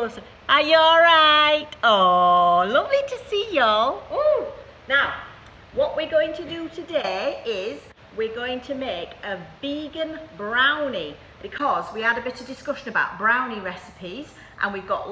closer. Are you all right? Oh, lovely to see y'all. Oh, now, what we're going to do today is we're going to make a vegan brownie, because we had a bit of discussion about brownie recipes and we've got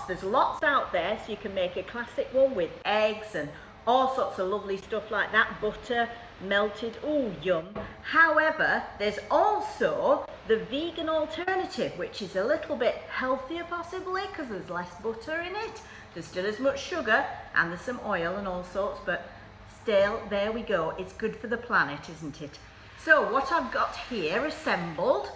there's lots out there, so you can make a classic one with eggs and all sorts of lovely stuff like that, butter, melted, oh yum. However, there's also the vegan alternative, which is a little bit healthier possibly, because there's less butter in it, there's still as much sugar and there's some oil and all sorts, but still, there we go, it's good for the planet, isn't it? So what I've got here assembled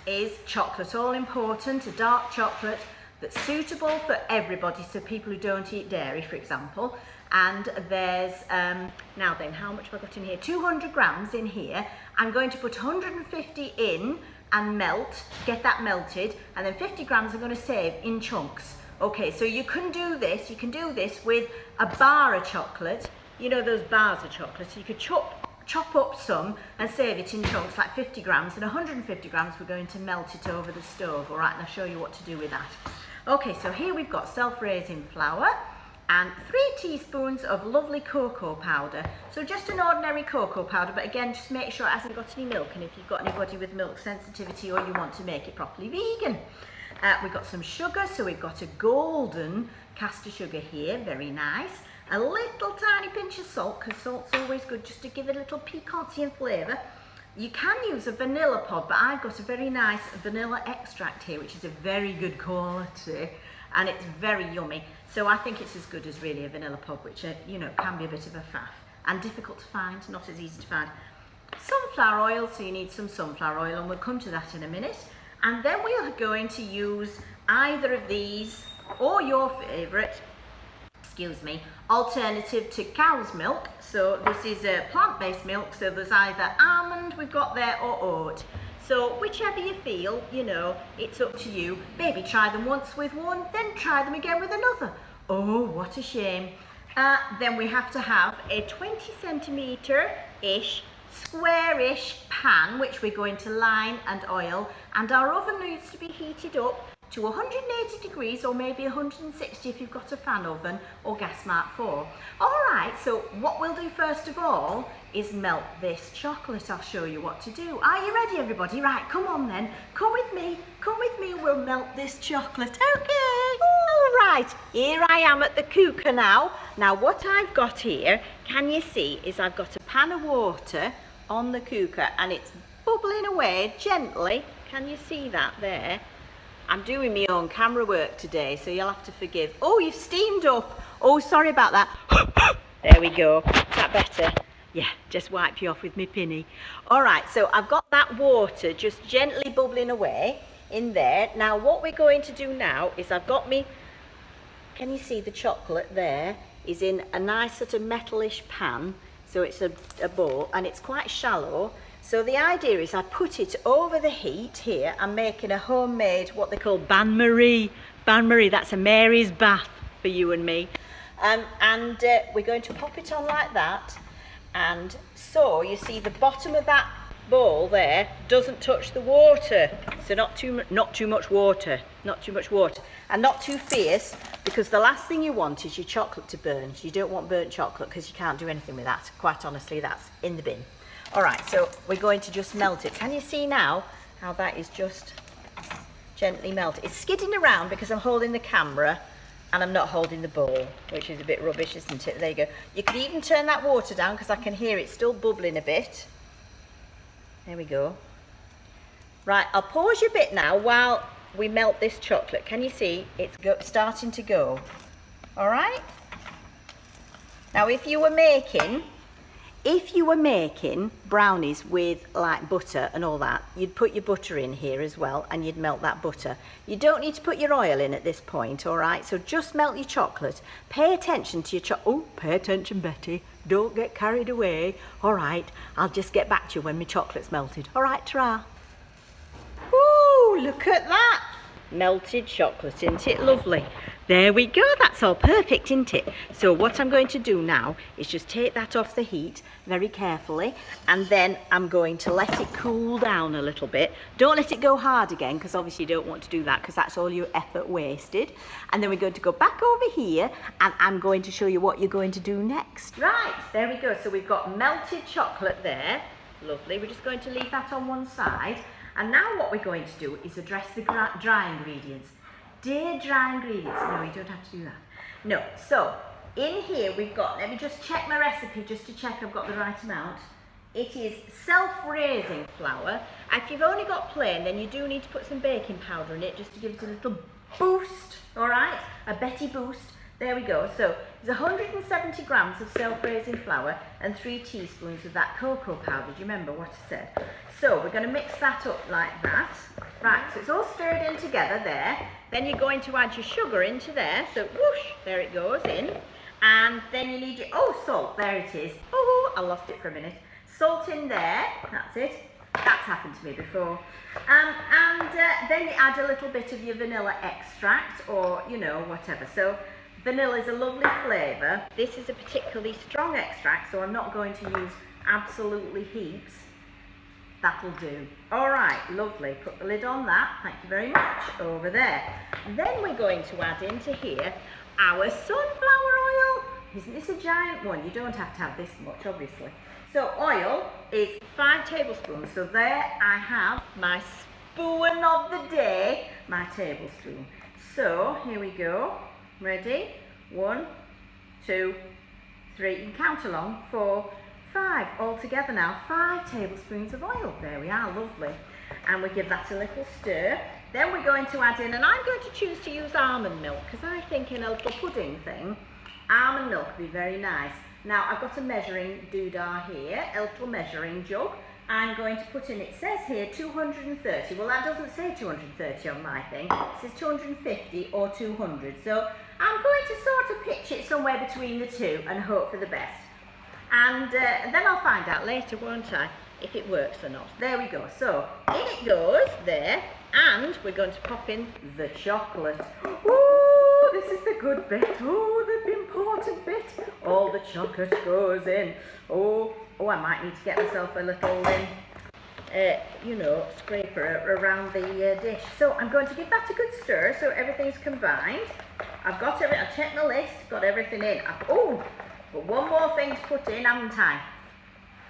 is chocolate, all important, a dark chocolate that's suitable for everybody, so people who don't eat dairy, for example. And there's, now then, how much have I got in here? 200 grams in here. I'm going to put 150 in and get that melted, and then 50 grams I'm going to save in chunks. Okay, so you can do this with a bar of chocolate. You know those bars of chocolate, so you could chop up some and save it in chunks, like 50 grams, and 150 grams we're going to melt it over the stove. All right, and I'll show you what to do with that. Okay, so here we've got self-raising flour and 3 teaspoons of lovely cocoa powder. So just an ordinary cocoa powder, but again, just make sure it hasn't got any milk, and if you've got anybody with milk sensitivity or you want to make it properly vegan. We've got some sugar, so we've got a golden caster sugar here, very nice. A little tiny pinch of salt, because salt's always good just to give it a little piquancy and flavour. You can use a vanilla pod, but I've got a very nice vanilla extract here, which is a very good quality, and it's very yummy. So I think it's as good as really a vanilla pod, which, you know, can be a bit of a faff and difficult to find, not as easy to find. Sunflower oil, so you need some sunflower oil, and we'll come to that in a minute. And then we are going to use either of these or your favourite, excuse me, alternative to cow's milk. So this is a plant-based milk, so there's either almond we've got there or oat. So whichever you feel, you know, it's up to you. Maybe try them once with one, then try them again with another. Oh, what a shame. Then we have to have a 20 centimetre-ish, square-ish pan, which we're going to line and oil, and our oven needs to be heated up to 180 degrees, or maybe 160 if you've got a fan oven or gas mark 4. Alright, so what we'll do first of all is melt this chocolate. I'll show you what to do. Are you ready, everybody? Right, come on then, come with me, we'll melt this chocolate, okay? Alright, here I am at the cooker now. Now what I've got here, can you see, is I've got a pan of water on the cooker, and it's bubbling away gently. Can you see that there? I'm doing my own camera work today, so you'll have to forgive. Oh, you've steamed up. Oh, sorry about that. There we go. Is that better? Yeah, just wipe you off with my pinny. All right, so I've got that water just gently bubbling away in there. Now, what we're going to do now is I've got me, can you see the chocolate there is in a nice sort of metalish pan. So it's a bowl, and it's quite shallow. So the idea is I put it over the heat here. I'm making a homemade, what they call bain-marie. Bain-marie, that's a Mary's bath for you and me. We're going to pop it on like that. And so you see the bottom of that bowl there doesn't touch the water. So not too much water, and not too fierce, because the last thing you want is your chocolate to burn. You don't want burnt chocolate, because you can't do anything with that. Quite honestly, that's in the bin. All right, so we're going to just melt it. Can you see now how that is just gently melted? It's skidding around because I'm holding the camera and I'm not holding the bowl, which is a bit rubbish, isn't it? There you go. You could even turn that water down, because I can hear it still bubbling a bit. There we go. Right, I'll pause you a bit now while we melt this chocolate. Can you see it's starting to go? All right? Now, if you were making brownies with like butter and all that, you'd put your butter in here as well, and you'd melt that butter. You don't need to put your oil in at this point, all right? So just melt your chocolate. Pay attention to your oh, pay attention, Betty. Don't get carried away. All right, I'll just get back to you when my chocolate's melted. All right, ta-ra. Woo, look at that. melted chocolate, isn't it lovely? There we go, that's all perfect, isn't it? So what I'm going to do now is just take that off the heat very carefully, and then I'm going to let it cool down a little bit. Don't let it go hard again, because obviously you don't want to do that, because that's all your effort wasted. And then we're going to go back over here, and I'm going to show you what you're going to do next. Right, there we go. So we've got melted chocolate there. Lovely. We're just going to leave that on one side. And now what we're going to do is address the dry ingredients. Dear dry ingredients, no, you don't have to do that. No, so in here we've got, let me just check my recipe just to check I've got the right amount. It is self-raising flour. If you've only got plain, then you do need to put some baking powder in it just to give it a little boost, all right? A Betty boost. There we go. So there's 170 grams of self-raising flour and 3 teaspoons of that cocoa powder. Do you remember what I said? So we're going to mix that up like that. Right, so it's all stirred in together there. Then you're going to add your sugar into there. So whoosh, there it goes in. And then you need your, oh, salt, there it is. Oh, I lost it for a minute. Salt in there, that's it. That's happened to me before. Then you add a little bit of your vanilla extract, or, you know, whatever. So vanilla is a lovely flavour. This is a particularly strong extract, so I'm not going to use absolutely heaps. That'll do. All right, lovely. Put the lid on that. Thank you very much. Over there. Then we're going to add into here our sunflower oil. Isn't this a giant one? You don't have to have this much, obviously. So oil is 5 tablespoons. So there I have my spoon of the day, my tablespoon. So here we go. Ready? 1, 2, 3. You can count along. 4, 5. All together now. 5 tablespoons of oil. There we are. Lovely. And we give that a little stir. Then we're going to add in, and I'm going to choose to use almond milk, because I think in a little pudding thing, almond milk would be very nice. Now I've got a measuring doodah here, a little measuring jug. I'm going to put in, it says here 230. Well, that doesn't say 230 on my thing. It says 250 or 200. So I'm going to sort of pitch it somewhere between the two and hope for the best. And then I'll find out later, won't I, if it works or not. There we go. So in it goes there, and we're going to pop in the chocolate. Oh, this is the good bit. Oh, the important bit. All the chocolate goes in. Oh, I might need to get myself a little, you know, scraper around the dish. So I'm going to give that a good stir so everything's combined. I've got everything. I've checked my list, got everything in. Oh, but one more thing to put in, haven't I?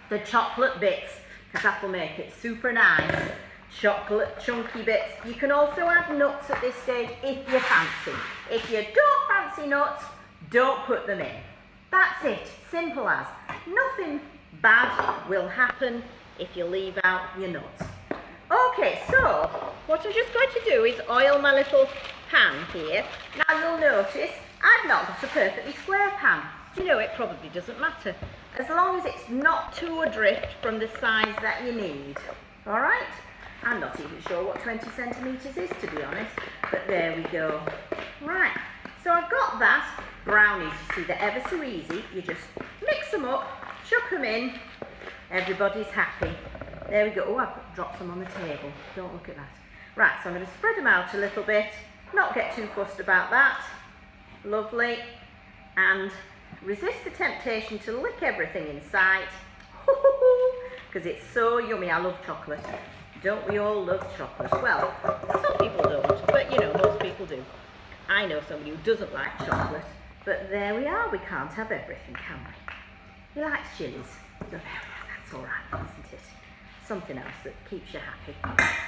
The chocolate bits, because that will make it super nice. Chocolate chunky bits. You can also add nuts at this stage if you fancy. If you don't fancy nuts, don't put them in. That's it. Simple as. Nothing bad will happen if you leave out your nuts. Okay, so what I'm just going to do is oil my little pan here. Now you'll notice I've not got a perfectly square pan. You know, it probably doesn't matter, as long as it's not too adrift from the size that you need. All right? I'm not even sure what 20 centimetres is, to be honest, but there we go. Right, so I've got that. Brownies, you see, they're ever so easy. You just mix them up, chuck them in, everybody's happy. There we go. Oh, I've dropped some on the table. Don't look at that. Right, so I'm going to spread them out a little bit, not get too fussed about that. Lovely. And resist the temptation to lick everything in sight, because it's so yummy. I love chocolate. Don't we all love chocolate? Well, some people don't, but you know, most people do. I know somebody who doesn't like chocolate, but there we are. We can't have everything, can we? He likes chilies. So there we are. That's all right, isn't it? Something else that keeps you happy.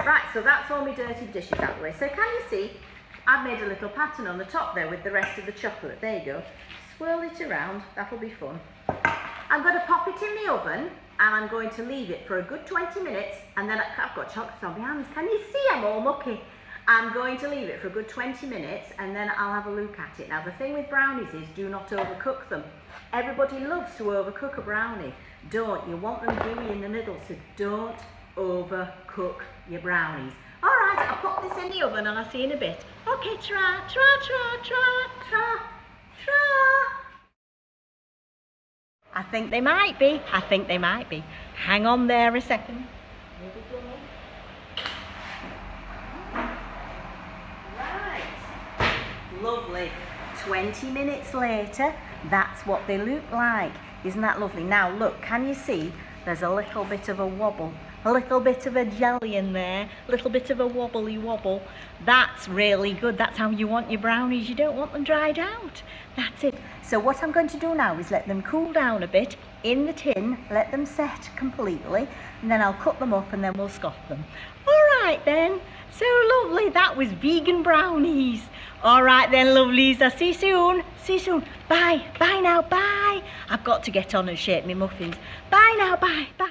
Right, so that's all my dirty dishes out of the way. So can you see, I've made a little pattern on the top there with the rest of the chocolate. There you go. Swirl it around. That'll be fun. I'm going to pop it in the oven, and I'm going to leave it for a good 20 minutes, and then I've got chocolate on my hands. Can you see I'm all mucky? I'm going to leave it for a good 20 minutes, and then I'll have a look at it. Now, the thing with brownies is do not overcook them. Everybody loves to overcook a brownie. Don't. You want them gooey in the middle, so don't overcook your brownies. All right, I'll pop this in the oven, and I'll see you in a bit. Okay, tra, tra, tra, tra, tra, tra. I think they might be. I think they might be. Hang on there a second. lovely. 20 minutes later, that's what they look like. Isn't that lovely? Now look, can you see there's a little bit of a wobble, a little bit of a jelly in there, a little bit of a wobbly wobble. That's really good. That's how you want your brownies. You don't want them dried out. That's it. So what I'm going to do now is let them cool down a bit in the tin, let them set completely, and then I'll cut them up and then we'll scoff them. All right then. So lovely. That was vegan brownies. All right then, lovelies. I'll see you soon. See you soon. Bye. Bye now. Bye. I've got to get on and shape my muffins. Bye now. Bye. Bye.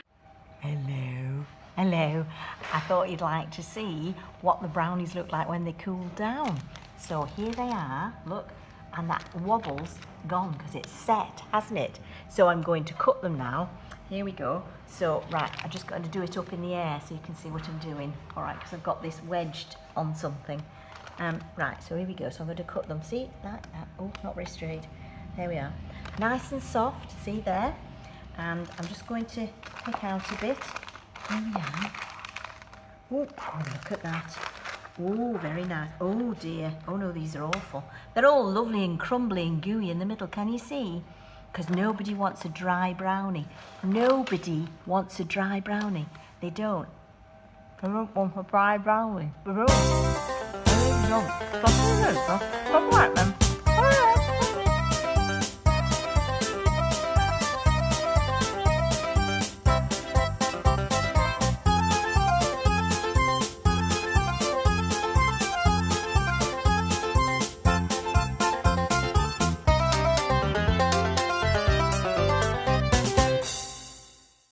Hello. Hello. I thought you'd like to see what the brownies look like when they cool down. So here they are. Look. And that wobble's gone because it's set, hasn't it? So I'm going to cut them now. Here we go. So, right, I'm just going to do it up in the air so you can see what I'm doing. All right, because I've got this wedged on something. Right, so here we go. So I'm going to cut them. See? That. Oh, not very straight. There we are. Nice and soft. See there? And I'm just going to pick out a bit. Here we are. Oh, look at that. Oh, very nice. Oh dear. Oh no, these are awful. They're all lovely and crumbly and gooey in the middle. Can you see? Because nobody wants a dry brownie. Nobody wants a dry brownie. They don't. They don't want a dry brownie. They don't. They don't. Stop it then.